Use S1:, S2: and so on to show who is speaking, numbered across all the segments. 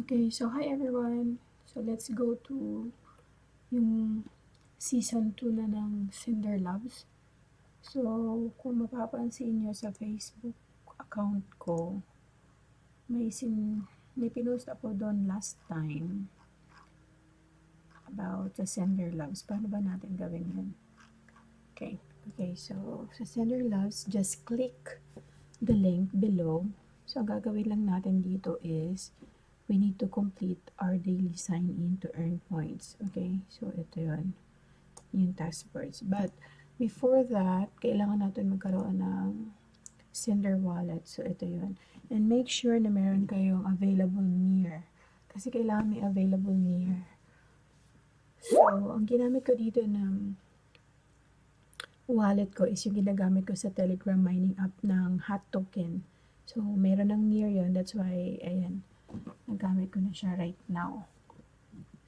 S1: Okay, so hi everyone. So let's go to yung season 2 na ng Cinder Loves. So kung mapapansin nyo sa Facebook account ko, may pinost ako doon last time about sa Cinder Loves. Paano ba natin gawin yun? Okay, so sa Cinder Loves, just click the link below. So ang gagawin lang natin dito is we need to complete our daily sign-in to earn points. Okay? So, ito yun. Yung task words. But, before that, kailangan natin magkaroon ng Cinder wallet. So, ito yun. And make sure na meron kayong available near. Kasi kailangan may available near. So, ang ginamit ko dito ng wallet ko is yung ginagamit ko sa Telegram mining app ng Hot Token. So, meron ng near yun. That's why, ayan, nagamit ko na siya right now.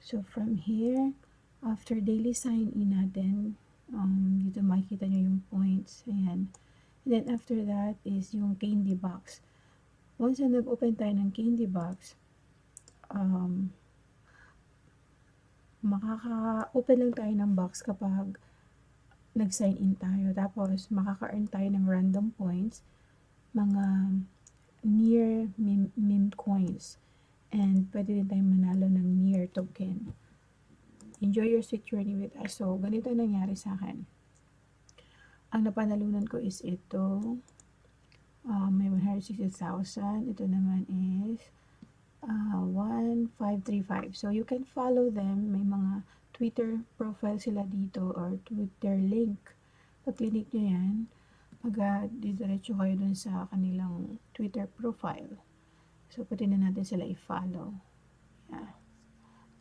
S1: So, from here, after daily sign-in natin, dito makikita nyo yung points. Ayan. And then, after that is yung candy box. Once na nag-open tayo ng candy box, makaka-open lang tayo ng box kapag nag-sign in tayo. Tapos, makaka-earn tayo ng random points, mga near meme coins. And pwede din tayong manalo ng near token. Enjoy your sweet journey with us. So, ganito nangyari sa akin. Ang napanalunan ko is ito. May 160,000. Ito naman is 1,535. So, you can follow them. May mga Twitter profile sila dito or Twitter link. Pag click nyo yan, didiretso kayo dun sa kanilang Twitter profile. So, pwede na natin sila i-follow. Yeah.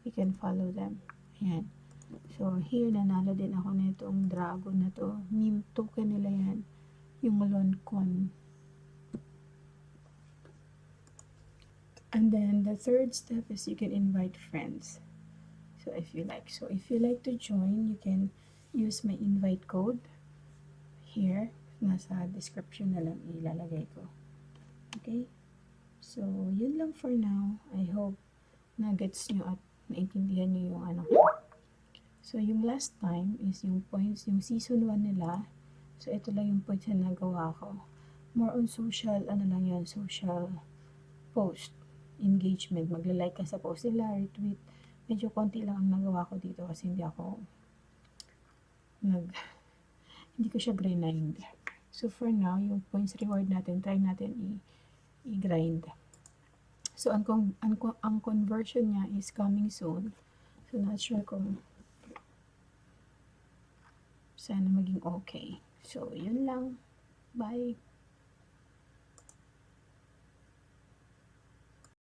S1: You can follow them. Ayan. So, here, nanalo din ako nitong dragon na to. Meme token nila yan. Yung Loncon. And then, the third step is you can invite friends. So, if you like. So, if you like to join, you can use my invite code. Here, nasa description na lang ilalagay ko. Okay? So, yun lang for now. I hope na-gets nyo at naintindihan nyo yung ano ko. So, yung last time is yung points, yung season 1 nila. So, ito lang yung points na nagawa ko. More on social, ano lang yun, social post, engagement. Magla-like ka sa post nila, retweet. Medyo konti lang ang nagawa ko dito kasi hindi ko siya grind. So, for now, yung points reward natin, try natin i-grind. So, ang conversion niya is coming soon. So, not sure kung sana maging okay. So, yun lang. Bye!